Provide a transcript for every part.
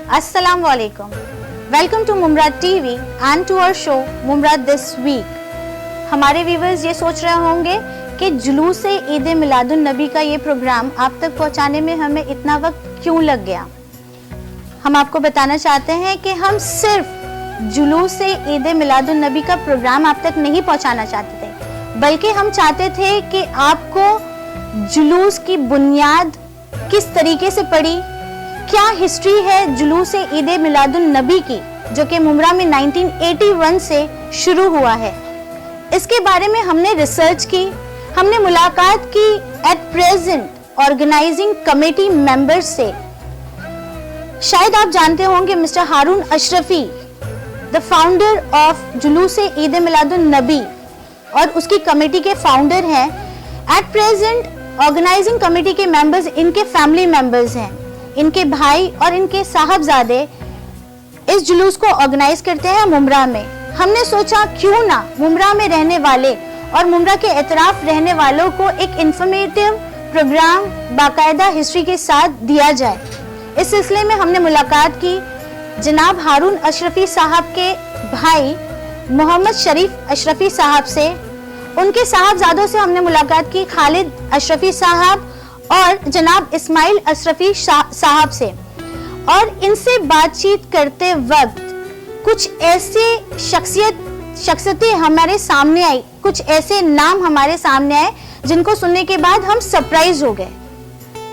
Assalamu alaikum. Welcome to Mumrad TV and to our show Mumrad this week. हमारे viewers ये सोच रहे होंगे कि जुलूस ईद मिलादुन नबी का ये प्रोग्राम आप तक पहुंचाने में हमें इतना वक्त क्यों लग गया। हम आपको बताना चाहते हैं कि हम सिर्फ जुलूस ईद मिलादुन नबी का प्रोग्राम आप तक नहीं पहुंचाना चाहते थे, बल्कि हम चाहते थे कि आपको जुलूस की बुनियाद किस तरीके से पड़ी, क्या हिस्ट्री है जुलूस ईद मिलादुन नबी की जो कि मुमरा में 1981 से शुरू हुआ है, इसके बारे में हमने रिसर्च की, हमने मुलाकात की at present organising committee members से। शायद आप जानते होंगे mister Haroon Ashrafi, the founder of Juloos Eid Miladun नबी और उसकी कमेटी के फाउंडर हैं। एट प्रेजेंट ऑर्गेनाइजिंग कमेटी के मेंबर्स इनके फैमिली मेंबर्स हैं, इनके भाई और इनके साहबजादे इस जुलूस को ऑर्गेनाइज करते हैं मुमरा में। हमने सोचा क्यों ना मुमरा में रहने वाले और मुमरा के एतराफ रहने वालों को एक इंफॉर्मेटिव प्रोग्राम बाकायदा हिस्ट्री के साथ दिया जाए। इस सिलसिले में हमने मुलाकात की जनाब हारून अशरफी साहब के भाई मोहम्मद शरीफ अशरफी साहब से, उनके साहबजादों से हमने मुलाकात की खालिद अशरफी साहब और जनाब इस्माइल अशरफी साहब से। और इनसे बातचीत करते वक्त कुछ ऐसे शख्सियतें हमारे सामने आई, कुछ ऐसे नाम हमारे सामने आए जिनको सुनने के बाद हम सरप्राइज हो गए।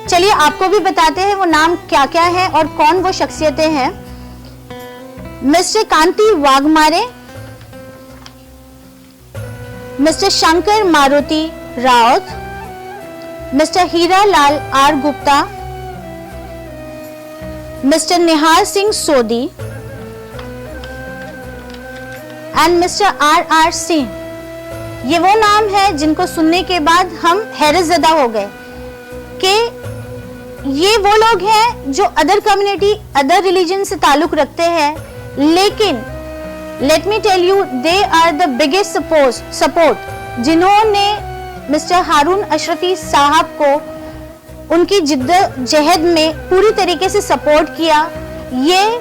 चलिए आपको भी बताते हैं वो नाम क्या क्या है और कौन वो शख्सियतें हैं। Mister Kanti Waghmare, mister Shankar Maruti Raut, mister Hira Lal R Gupta, mister Nihar Singh Sodhi and mister R R Singh. ये वो नाम है जिनको सुनने के बाद हम हैरतज़दा हो गए कि ये वो लोग हैं जो अदर कम्युनिटी, अदर रिलीजन से ताल्लुक रखते हैं, लेकिन let me tell you they are the biggest support जिन्होंने मिस्टर हारून अशरफी साहब को उनकी जिद्दोजहद में पूरी तरीके से सपोर्ट किया। ये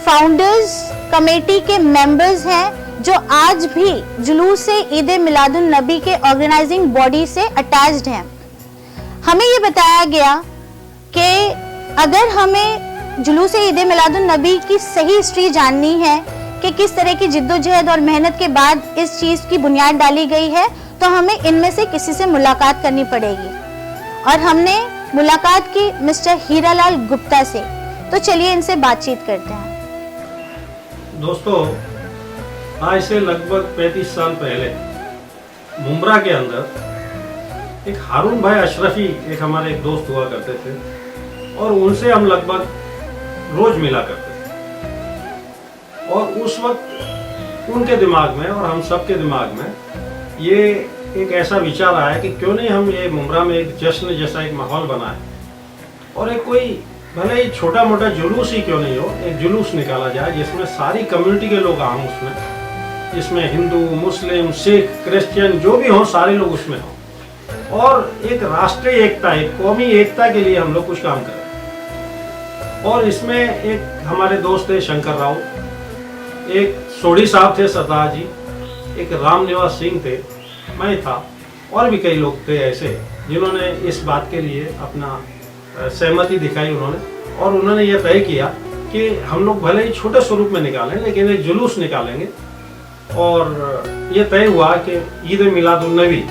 फाउंडर्स कमेटी के मेंबर्स हैं जो आज भी जुलूस ईद मिलादुन नबी के ऑर्गेनाइजिंग बॉडी से अटैच्ड हैं। हमें ये बताया गया कि अगर हमें जुलूस ईद मिलादुन नबी की सही हिस्ट्री जाननी है कि किस तरह की जिद्दोजहद और मेहनत के बाद इस चीज़ की बुनियाद डाली गई है, तो हमें इनमें से किसी से मुलाकात करनी पड़ेगी। और हमने मुलाकात की मिस्टर हीरालाल गुप्ता से। तो चलिए इनसे बातचीत करते हैं। दोस्तों, आज से लगभग 35 साल पहले मुमरा के अंदर एक हारून भाई अशरफी एक हमारे एक दोस्त हुआ करते थे और उनसे हम लगभग रोज मिला करते थे। और उस वक्त उनके दिमाग में और हम सबके दिमाग में ये एक ऐसा विचार आया कि क्यों नहीं हम ये मुमरा में एक जश्न जैसा एक माहौल बनाए और एक कोई भले ही छोटा मोटा जुलूस ही क्यों नहीं हो, एक जुलूस निकाला जाए जिसमें सारी कम्युनिटी के लोग आए, उसमें जिसमें हिंदू, मुस्लिम, सिख, क्रिश्चियन जो भी हों सारे लोग उसमें हों और एक राष्ट्रीय एकता, एक कौमी एकता के लिए हम लोग कुछ काम करें। और इसमें एक हमारे दोस्त थे शंकर राव, एक सोढ़ी साहब थे सरदार जी, एक राम निवास सिंह थे, मैं था और भी कई लोग थे ऐसे जिन्होंने इस बात के लिए अपना सहमति दिखाई उन्होंने। और उन्होंने ये तय किया कि हम लोग भले ही छोटे स्वरूप में निकालें लेकिन एक जुलूस निकालेंगे। और ये तय हुआ कि ईद मिलादुन नबी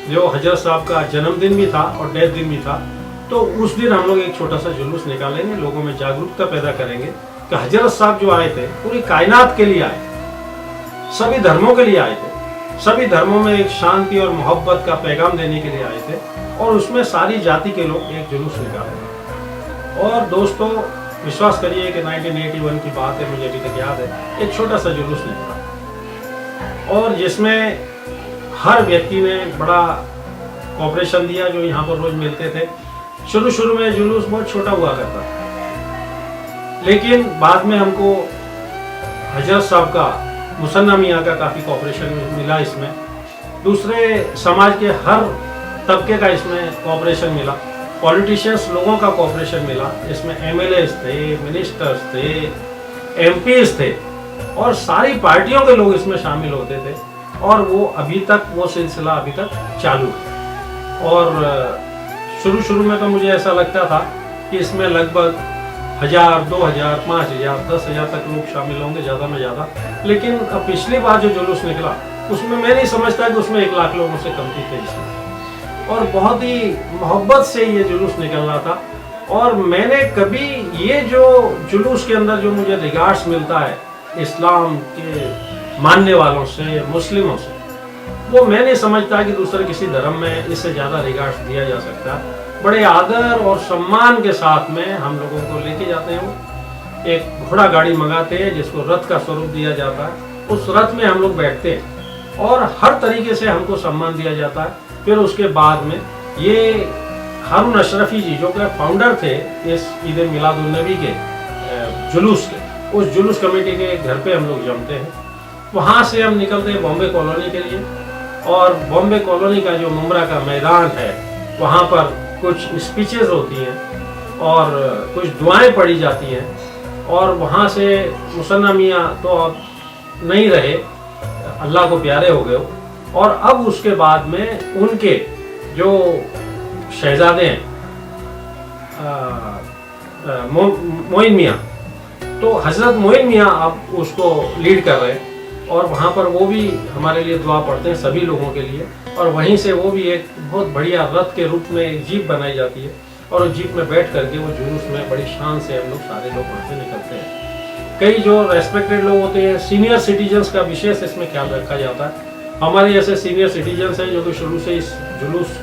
जो हजरत साहब का जन्मदिन भी था और डेथ दिन भी था, तो उस दिन हम लोग एक छोटा सा जुलूस निकालेंगे, लोगों में जागरूकता पैदा करेंगे कि हजरत साहब जो आए थे पूरी कायनात के लिए आए, सभी धर्मों के लिए आए थे, सभी धर्मों में एक शांति और मोहब्बत का पैगाम देने के लिए आए थे और उसमें सारी जाति के लोग एक जुलूस निकाले। और दोस्तों विश्वास करिए कि 1981 की बात है, मुझे अभी तक याद है, एक छोटा सा जुलूस निकला और जिसमें हर व्यक्ति ने बड़ा कोऑपरेशन दिया जो यहाँ पर रोज मिलते थे। शुरू में जुलूस बहुत छोटा हुआ करता था, लेकिन बाद में हमको हजरत साहब का, मुसन्ना मियाँ का काफ़ी कोऑपरेशन मिला इसमें, दूसरे समाज के हर तबके का इसमें कोऑपरेशन मिला पॉलिटिशियंस लोगों का कोऑपरेशन मिला। इसमें एमएलएस थे, मिनिस्टर्स थे, एमपीज थे और सारी पार्टियों के लोग इसमें शामिल होते थे और वो अभी तक वो सिलसिला अभी तक चालू है। और शुरू में तो मुझे ऐसा लगता था कि इसमें लगभग 1000, 2000, 5000, 10,000 तक लोग शामिल होंगे ज़्यादा में ज़्यादा। लेकिन अब पिछली बार जो जुलूस निकला उसमें मैं नहीं समझता कि उसमें 1 लाख लोगों से कम थे इसमें, और बहुत ही मोहब्बत से ये जुलूस निकल रहा था। और मैंने कभी ये जो जुलूस के अंदर जो मुझे रिगार्ड्स मिलता है इस्लाम के मानने वालों से, मुस्लिमों से, वो मैं नहीं समझता कि दूसरे किसी धर्म में इससे ज़्यादा रिगार्ड्स दिया जा सकता। बड़े आदर और सम्मान के साथ में हम लोगों को लेके जाते हैं। एक घोड़ा गाड़ी मंगाते हैं जिसको रथ का स्वरूप दिया जाता है, उस रथ में हम लोग बैठते हैं और हर तरीके से हमको सम्मान दिया जाता है। फिर उसके बाद में ये हारून अशरफी जी जो कि फाउंडर थे इस ईद मिलादुन्नबी के जुलूस के, उस जुलूस कमेटी के घर पे हम लोग जमते हैं। वहाँ से हम निकलते हैं बॉम्बे कॉलोनी के लिए, और बॉम्बे कॉलोनी का जो मुमरा का मैदान है वहाँ पर कुछ स्पीचेस होती हैं और कुछ दुआएं पढ़ी जाती हैं। और वहाँ से मुसन्ना मियाँ तो अब नहीं रहे, अल्लाह को प्यारे हो गए, और अब उसके बाद में उनके जो शहजादे हैं मोइन मियाँ, तो हजरत मोइन मियाँ अब उसको लीड कर रहे हैं। और वहाँ पर वो भी हमारे लिए दुआ पढ़ते हैं सभी लोगों के लिए। और वहीं से वो भी एक बहुत बढ़िया रथ के रूप में एक जीप बनाई जाती है और उस जीप में बैठ करके वो जुलूस में बड़ी शान से हम लोग सारे लोग वहाँ से निकलते हैं। कई जो रेस्पेक्टेड लोग होते हैं, सीनियर सिटीजन्स का विशेष इसमें ख्याल रखा जाता है। हमारे ऐसे सीनियर सिटीजन्स हैं जो कि शुरू से इस जुलूस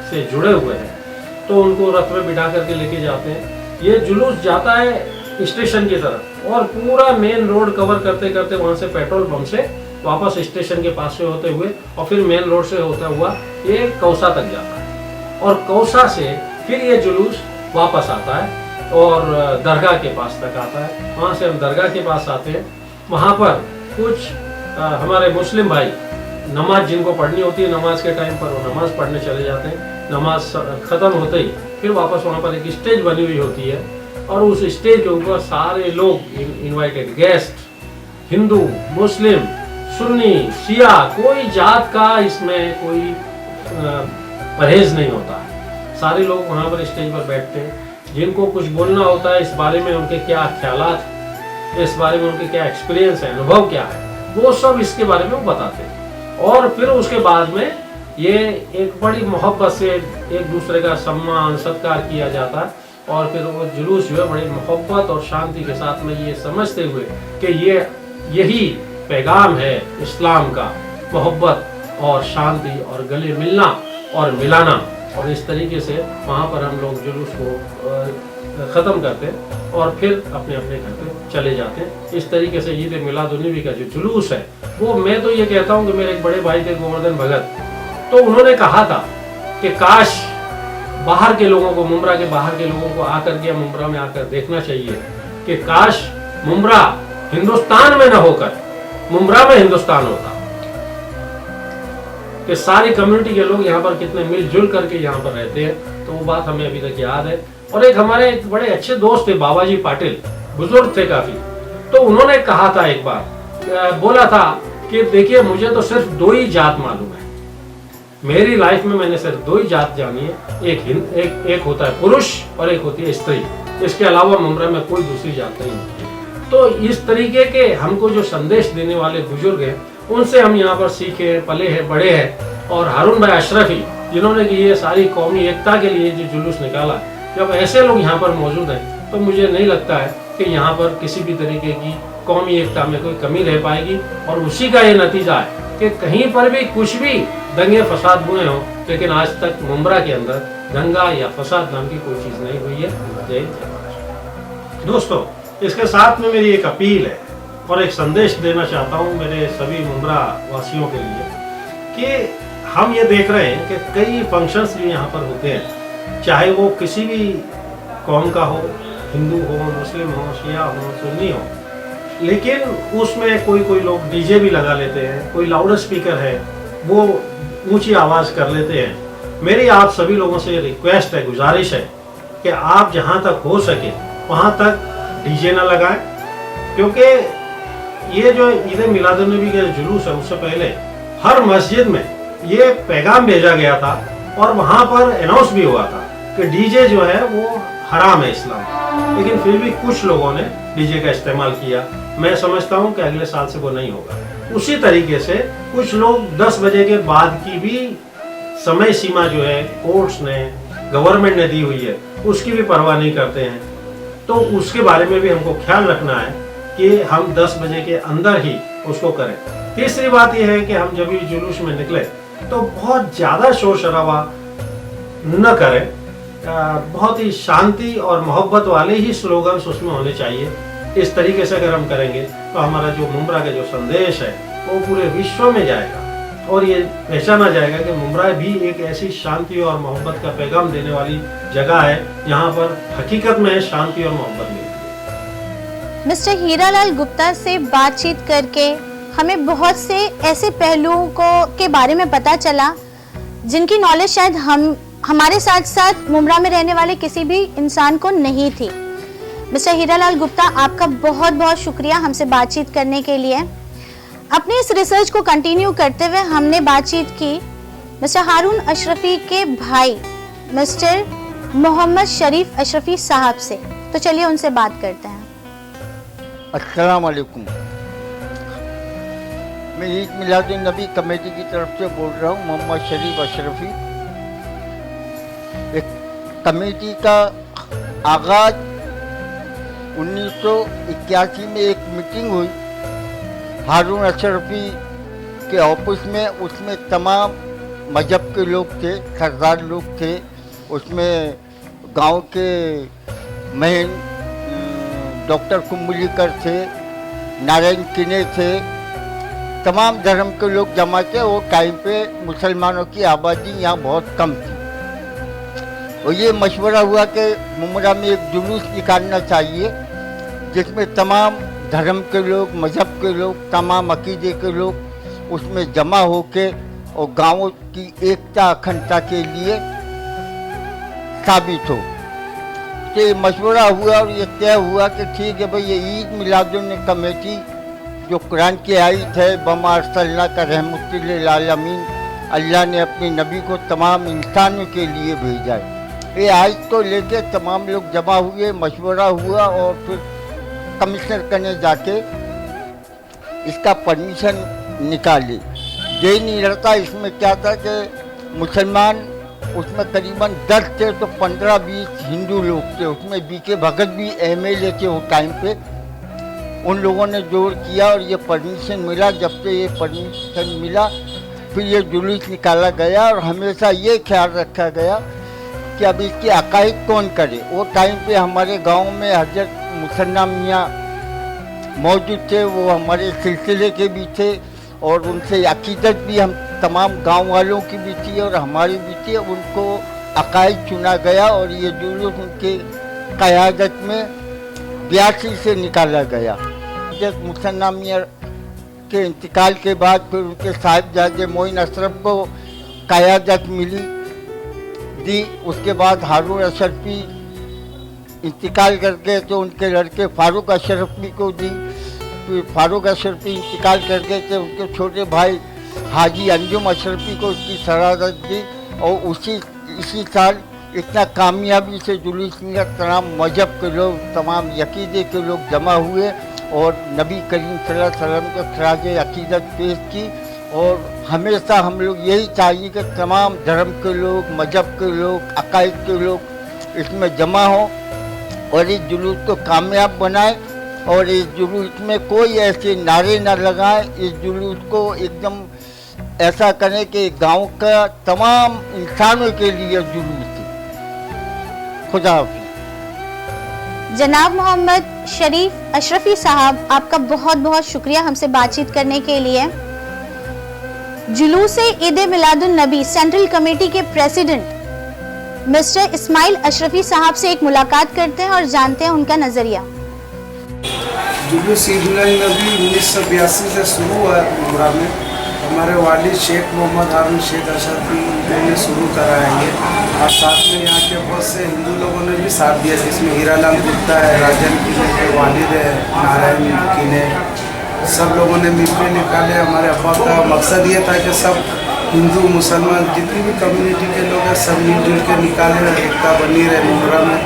से जुड़े हुए हैं, तो उनको रथ में बिठा करके लेके जाते हैं। ये जुलूस जाता है स्टेशन की तरफ और पूरा मेन रोड कवर करते करते वहाँ से पेट्रोल पंप से वापस स्टेशन के पास से होते हुए और फिर मेन रोड से होता हुआ ये कौसा तक जाता है। और कौसा से फिर ये जुलूस वापस आता है और दरगाह के पास तक आता है। वहाँ से हम दरगाह के पास आते हैं। वहाँ पर कुछ हमारे मुस्लिम भाई नमाज जिनको पढ़नी होती है, नमाज के टाइम पर वो नमाज पढ़ने चले जाते हैं। नमाज ख़त्म होते ही फिर वापस वहाँ पर एक स्टेज बनी हुई होती है और उस स्टेज के ऊपर सारे लोग इनवाइटेड गेस्ट, हिंदू, मुस्लिम, सुन्नी, शिया, कोई जात का इसमें कोई परहेज नहीं होता है। सारे लोग वहाँ पर स्टेज पर बैठते हैं। जिनको कुछ बोलना होता है इस बारे में उनके क्या ख्यालात हैं, इस बारे में उनके क्या एक्सपीरियंस है, अनुभव क्या है, वो सब इसके बारे में वो बताते हैं। और फिर उसके बाद में ये एक बड़ी मोहब्बत से एक दूसरे का सम्मान सत्कार किया जाता है। और फिर वो जुलूस जो है बड़ी मोहब्बत और शांति के साथ में ये समझते हुए कि यही पैगाम है इस्लाम का, मोहब्बत और शांति और गले मिलना और मिलाना। और इस तरीके से वहाँ पर हम लोग जुलूस को ख़त्म करते हैं और फिर अपने अपने घर पे चले जाते हैं। इस तरीके से ईद मिलादुन्नबी का जो जुलूस है वो, मैं तो ये कहता हूँ कि मेरे एक बड़े भाई थे गोवर्धन भगत, तो उन्होंने कहा था कि काश बाहर के लोगों को, मुमरा के बाहर के लोगों को आकर के मुमरा में आकर देखना चाहिए कि काश मुमरा हिंदुस्तान में न होकर मुमरा में हिंदुस्तान होता, कि सारी कम्युनिटी के लोग यहाँ पर कितने मिलजुल करके यहाँ पर रहते हैं। तो वो बात हमें अभी तक याद है। और एक हमारे एक बड़े अच्छे दोस्त थे बाबाजी पाटिल, बुजुर्ग थे काफी, तो उन्होंने कहा था एक बार, बोला था कि देखिए मुझे तो सिर्फ 2 ही जात मालूम है, मेरी लाइफ में मैंने सिर्फ 2 ही जात जानी है, एक होता है पुरुष और एक होती है स्त्री, इसके अलावा मुमरा में कोई दूसरी जात नहीं होती। तो इस तरीके के हमको जो संदेश देने वाले बुजुर्ग हैं उनसे हम यहाँ पर सीखे, पले हैं, बड़े हैं। और हारून भाई अशरफी जिन्होंने कि ये सारी कौमी एकता के लिए जो जुलूस निकाला, जब ऐसे लोग यहाँ पर मौजूद हैं तो मुझे नहीं लगता है कि यहाँ पर किसी भी तरीके की कौमी एकता में कोई कमी रह पाएगी। और उसी का ये नतीजा है कि कहीं पर भी कुछ भी दंगे फसाद हुए हों, लेकिन आज तक मुमरा के अंदर दंगा या फसाद नाम की कोई चीज़ नहीं हुई है। जय जय। दोस्तों, इसके साथ में मेरी एक अपील है और एक संदेश देना चाहता हूँ मेरे सभी मुमरा वासियों के लिए कि हम ये देख रहे हैं कि कई फंक्शंस जो यहाँ पर होते हैं, चाहे वो किसी भी कौम का हो, हिंदू हो, मुस्लिम हो, शिया हो, सुन्नी हो, लेकिन उसमें कोई लोग डीजे भी लगा लेते हैं, कोई लाउड स्पीकर है वो ऊंची आवाज़ कर लेते हैं मेरी आप सभी लोगों से रिक्वेस्ट है, गुजारिश है कि आप जहां तक हो सके वहां तक डीजे ना लगाएं, क्योंकि ये जो ईद मिलादुन्नबी का जुलूस है उससे पहले हर मस्जिद में ये पैगाम भेजा गया था और वहां पर अनाउंस भी हुआ था कि डीजे जो है वो हराम है इस्लाम में। लेकिन फिर भी कुछ लोगों ने डीजे का इस्तेमाल किया। मैं समझता हूं कि अगले साल से वो नहीं होगा। उसी तरीके से कुछ लोग 10 बजे के बाद की भी समय सीमा जो है कोर्ट्स ने, गवर्नमेंट ने दी हुई है, उसकी भी परवाह नहीं करते हैं। तो उसके बारे में भी हमको ख्याल रखना है कि हम 10 बजे के अंदर ही उसको करें। तीसरी बात यह है कि हम जब भी जुलूस में निकले तो बहुत ज्यादा शोर शराबा न करें। बहुत ही शांति और मोहब्बत वाले ही स्लोगन्स उसमें होने चाहिए। इस तरीके से अगर हम करेंगे तो हमारा जो मुमरा का जो संदेश है वो पूरे विश्व में जाएगा और ये पहचाना जाएगा कि मुमरा भी एक ऐसी शांति और मोहब्बत का पैगाम देने वाली जगह है जहाँ पर हकीकत में शांति और मोहब्बत मिलती है। मिस्टर हीरालाल गुप्ता से बातचीत करके हमें बहुत से ऐसे पहलुओं के बारे में पता चला जिनकी नॉलेज शायद हमारे साथ साथ मुमरा में रहने वाले किसी भी इंसान को नहीं थी। मिस्टर हीरालाल गुप्ता, आपका बहुत बहुत शुक्रिया हमसे बातचीत करने के लिए। अपने इस रिसर्च को कंटिन्यू करते हुए हमने बातचीत की मिस्टर हारून अशरफी के भाई मिस्टर मोहम्मद शरीफ अशरफी साहब से। तो चलिए उनसे बात करते हैं। अस्सलाम वालेकुम। मैं ईद मिलादुन्नबी कमेटी की तरफ से बोल रहा हूँ, मोहम्मद शरीफ अशरफी। एक कमेटी का आगाज 1981 में एक मीटिंग हुई हारून अशरफी के ऑफिस में। उसमें तमाम मजहब के लोग थे, सरदार लोग थे। उसमें गांव के मेन डॉक्टर कुंबलीकर थे, नारायण किने थे, तमाम धर्म के लोग जमा थे। वो टाइम पे मुसलमानों की आबादी यहाँ बहुत कम थी और ये मशवरा हुआ कि मुमरा में एक जुलूस निकालना चाहिए जिसमें तमाम धर्म के लोग, मजहब के लोग, तमाम अकीदे के लोग उसमें जमा होके और गांवों की एकता अखंडता के लिए साबित हो। तो ये मशवरा हुआ और ये तय हुआ कि ठीक है भाई, ये ईद मिलादुन्नबी कमेटी जो कुरान की आयत है, बमा अरसलना का रहमतुल लिल आलमीन, अल्लाह ने अपने नबी को तमाम इंसानों के लिए भेजा है। ये आयत को लेके तमाम लोग जमा हुए, मशवरा हुआ और फिर कमिश्नर करने जाके इसका परमिशन निकाले। ये नहीं रहता। इसमें क्या था कि मुसलमान उसमें करीबन 10 थे तो 15-20 हिंदू लोग थे। उसमें बीके भगत भी MLA थे वो टाइम पे। उन लोगों ने जोर किया और ये परमिशन मिला। जब से ये परमिशन मिला फिर ये जुलूस निकाला गया और हमेशा ये ख्याल रखा गया कि अब इसकी अकायद कौन करे। वो टाइम पे हमारे गांव में हजरत मुसन्ना मियाँ मौजूद थे। वो हमारे सिलसिले के भी थे और उनसे अकीदत भी हम तमाम गांव वालों की भी थी और हमारी भी थी। उनको अकायद चुना गया और ये जुलूस उनके क़यादत में 82 से निकाला गया। हजरत मुसन्ना मियाँ के इंतकाल के बाद फिर उनके साहिबजादे मोइन अशरफ को क़यादत मिली दी। उसके बाद हारून अशरफी इंतकाल कर गए तो उनके लड़के फारूक अशरफी को दी। फिर फारूक अशरफी इंतकाल कर गए थे, उनके छोटे भाई हाजी अंजुम अशरफी को उसकी सरादत दी। और इसी साल इतना कामयाबी से जुलूस निकला, तमाम मजहब के लोग, तमाम अकीदे के लोग जमा हुए और नबी करीम सल्लल्लाहु अलैहि वसल्लम को खराज अकीदत पेश की। और हमेशा हम लोग यही चाहिए कि तमाम धर्म के लोग, मजहब के लोग, अकायद के लोग इसमें जमा हों और इस जुलूस को कामयाब बनाए। और इस जुलूस में कोई ऐसे नारे न लगाए। इस जुलूस को एकदम ऐसा करें कि गांव का तमाम इंसानों के लिए जुलूस है। खुदा हाफिज़। जनाब मोहम्मद शरीफ अशरफी साहब, आपका बहुत बहुत शुक्रिया हमसे बातचीत करने के लिए। जुलूस ईद मिलादुन्नबी सेंट्रल कमेटी के प्रेसिडेंट मिस्टर इस्माइल अशरफी साहब से एक मुलाकात करते हैं और जानते हैं उनका नज़रिया। जुलूस ईद मिलादुन्नबी 1982 से शुरू हुआ मुमरा में हमारे वालिद शेख मोहम्मद हारून शेख अशरफी ने शुरू कराया ये, और साथ में यहाँ के बहुत से हिंदू लोगों ने भी साथ दिया, जिसमें हीरालाल गुप्ता है, राजन कीने के वालिद है, नारायण कीने, सब लोगों ने मिलकर निकाले। हमारे अब्बा का मकसद ये था कि सब हिंदू मुसलमान जितनी भी कम्युनिटी के लोग हैं सब मिलजुल के निकाले, एकता बनी रहे मुमरा में,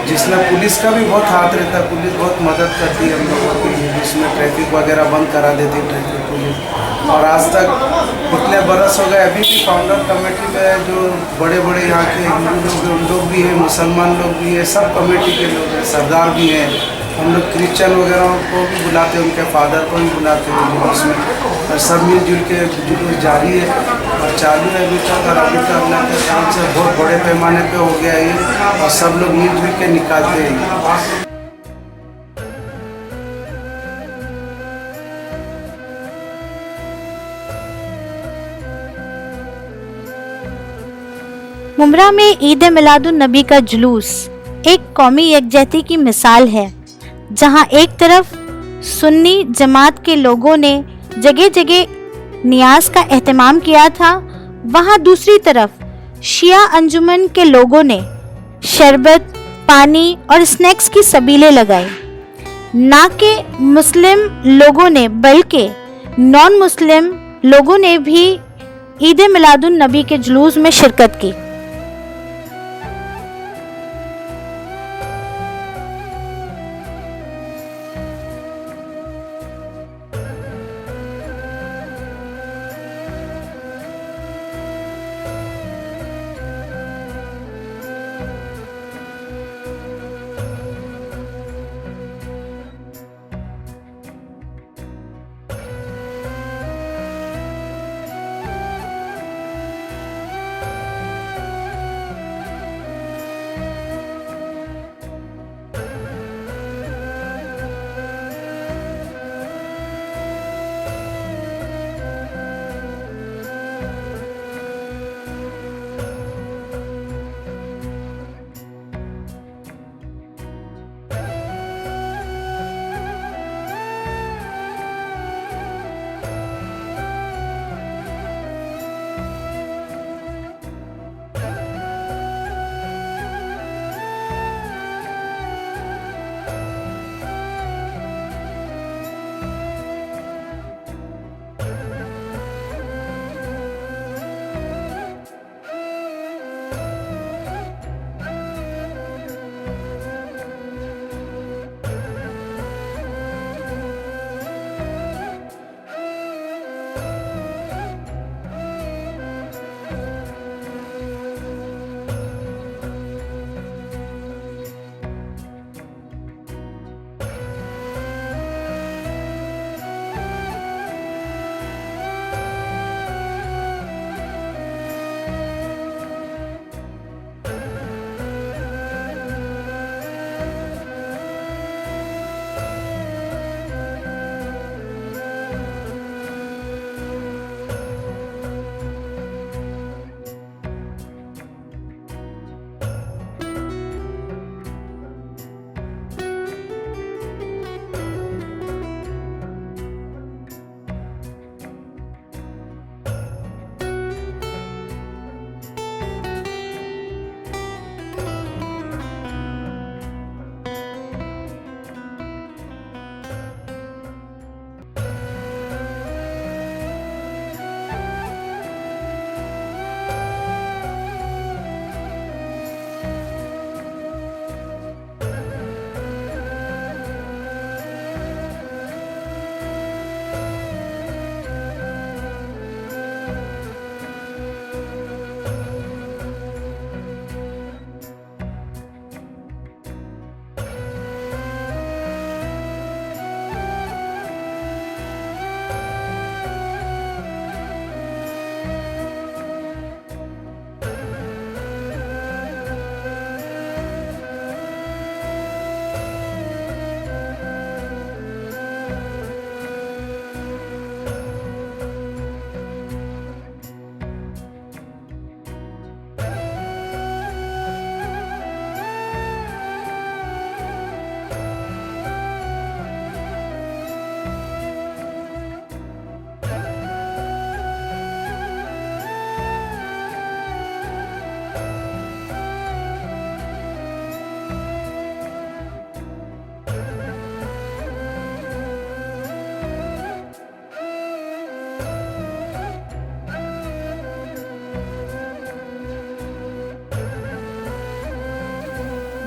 जिसमें पुलिस का भी बहुत हाथ रहता है। पुलिस बहुत मदद करती है हम लोगों की, जिसमें ट्रैफिक वगैरह बंद करा देती है ट्रैफिक पुलिस। और आज तक इतने बरस हो गए, अभी भी फाउंडर कमेटी में जो बड़े बड़े यहाँ के हिंदू लोग हैं उन लोग भी हैं, मुसलमान लोग भी हैं, सब कमेटी के लोग हैं, सरदार भी हैं। हम लोग क्रिश्चियन वगैरह को भी बुलाते हैं, उनके फादर को भी बुलाते हैं जुलूस में, और सब मिलजुल के जुलूस जारी है और चालू है अभी तक। और अभी तक अल्लाह के काम से बहुत बड़े पैमाने पे हो गया ये, और सब लोग मिलजुल के निकालते हैं। मुमरा में ईद मिलादुन नबी का जुलूस एक कौमी यकजहती की मिसाल है, जहां एक तरफ सुन्नी जमात के लोगों ने जगह जगह नियाज का एहतमाम किया था, वहां दूसरी तरफ शिया अंजुमन के लोगों ने शरबत, पानी और स्नैक्स की सबीलें लगाई। ना कि मुस्लिम लोगों ने बल्कि नॉन मुस्लिम लोगों ने भी ईद मिलादुन नबी के जुलूस में शिरकत की।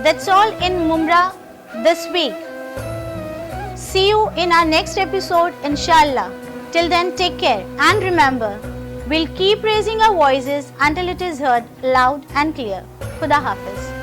That's all in Mumra this week. See you in our next episode, inshallah. Till then, take care and remember, we'll keep raising our voices until it is heard loud and clear. Khuda Hafiz.